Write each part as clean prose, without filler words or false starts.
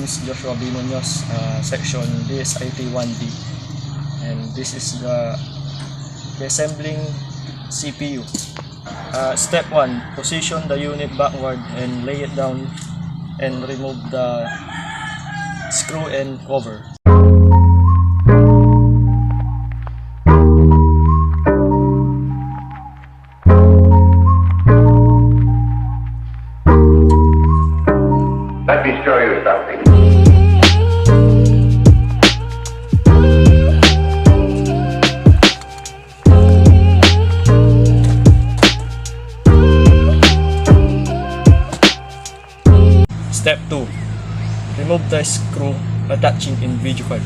is Joshua B. Muñoz, section BSIT 1D, and this is the Disassembling CPU. Step 1, position the unit backward and lay it down and remove the screw and cover. Let me show you something. Step 2. Remove the screw attaching in video card.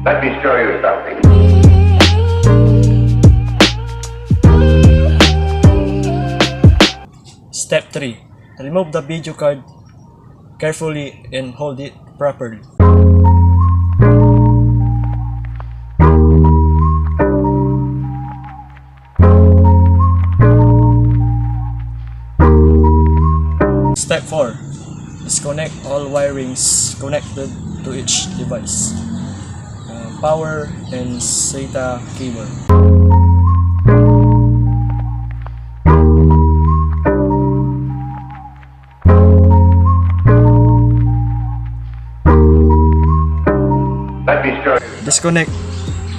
Let me show you something. Step 3. Remove the video card carefully and hold it properly. Step 4. Disconnect all wirings connected to each device. Power and SATA cable. Let me show you. Disconnect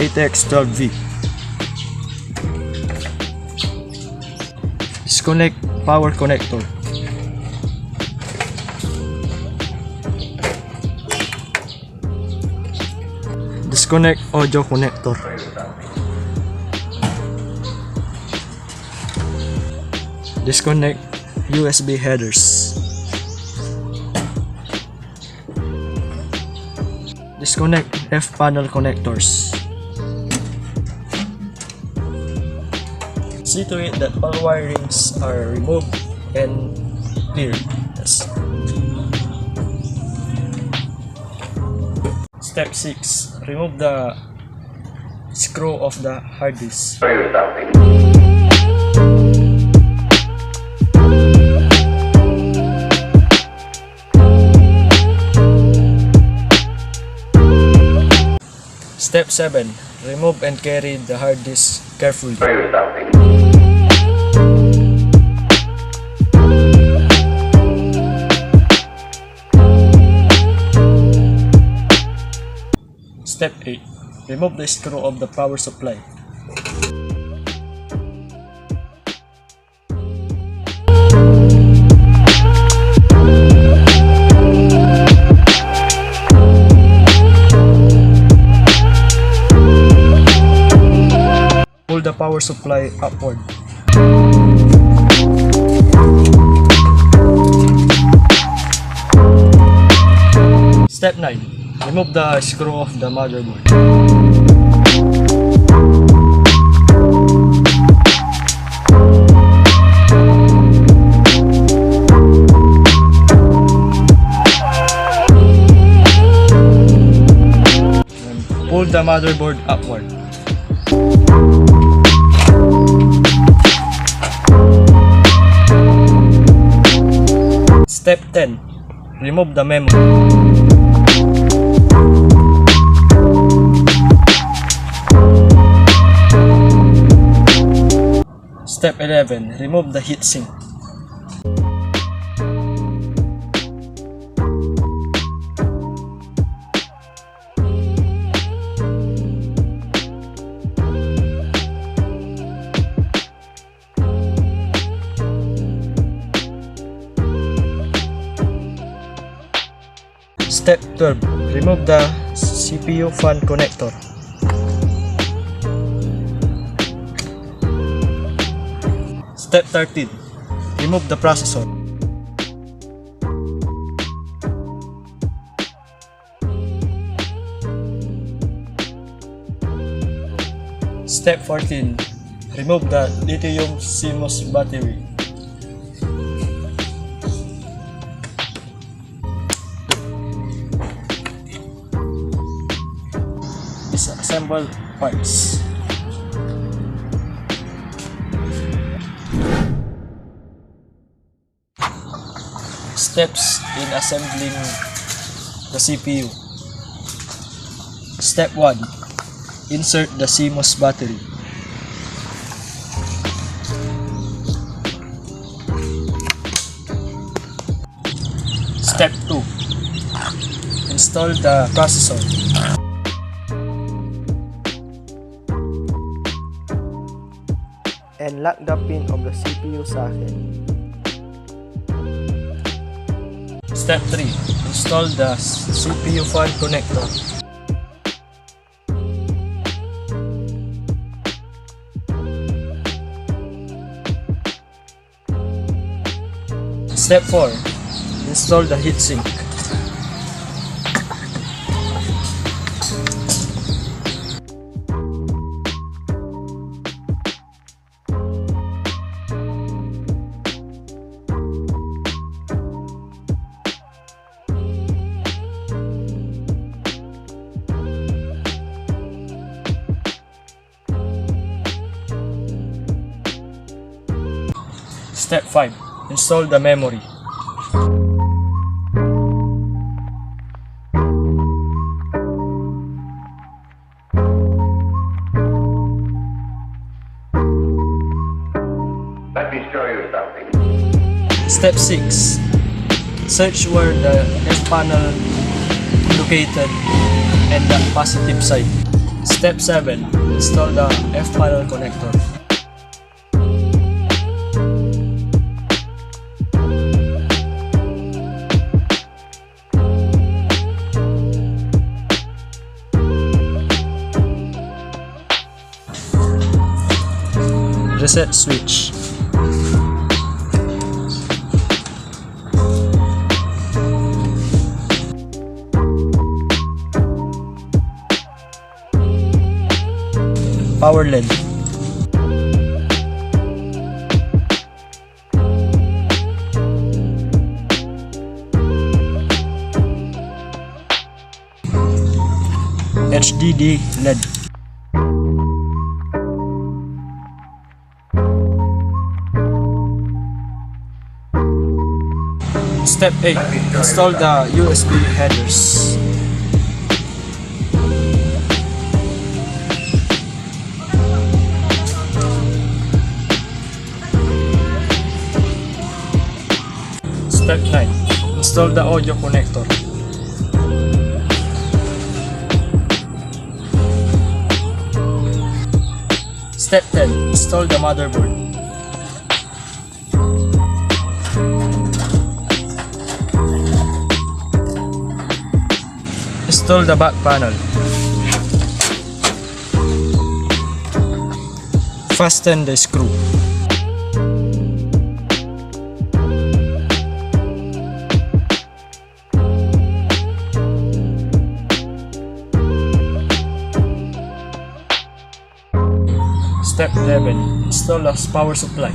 ATX12V. Disconnect power connector. Disconnect audio connector. Disconnect USB headers. Disconnect F-panel connectors. See to it that all wirings are removed and cleared. Yes. Step 6. Remove the screw of the hard disk. Show you something. Step 7. Remove and carry the hard disk carefully. Show you something. Step 8. Remove the screw of the power supply. Pull the power supply upward. Step 9. Remove the screw of the motherboard. And pull the motherboard upward. Step 10. Remove the memory. Step 11. Remove the heatsink. Step 12. Remove the CPU fan connector. Step 13. Remove the processor. Step 14. Remove the lithium CMOS battery. assemble parts. Steps in assembling the CPU. Step 1. Insert the CMOS battery. Step 2. Install the processor. And lock the pin of the CPU socket. Step 3. Install the CPU fan connector. Step 4. Install the heatsink. Step 5. Install the memory. Let me show you something. Step 6. Search where the F panel located and the positive side. Step 7. Install the F panel connector. Reset switch. Power LED. HDD LED. Step 8. Install the USB headers. Step 9. Install the audio connector. Step 10. Install the motherboard. Install the back panel. Fasten the screw. Step 11. Install a power supply.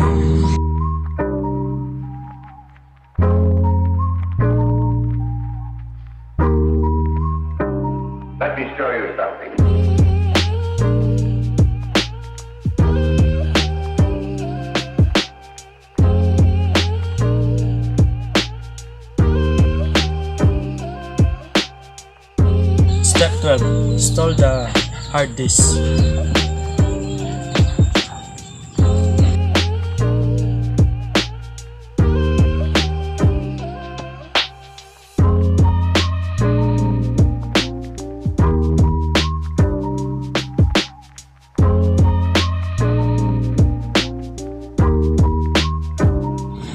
Let me show you something. Step 12. Install the hard disk.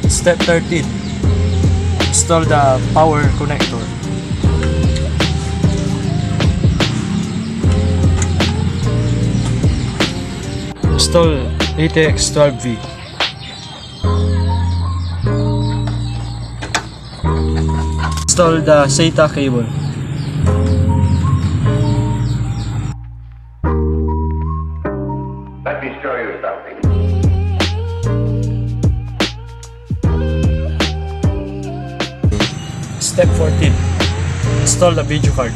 Step 13. Install the power connector. Install ATX12V. Install the SATA cable. Let me show you something. Step 14. Install the video card.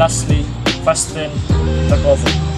lastly, fasten the cover.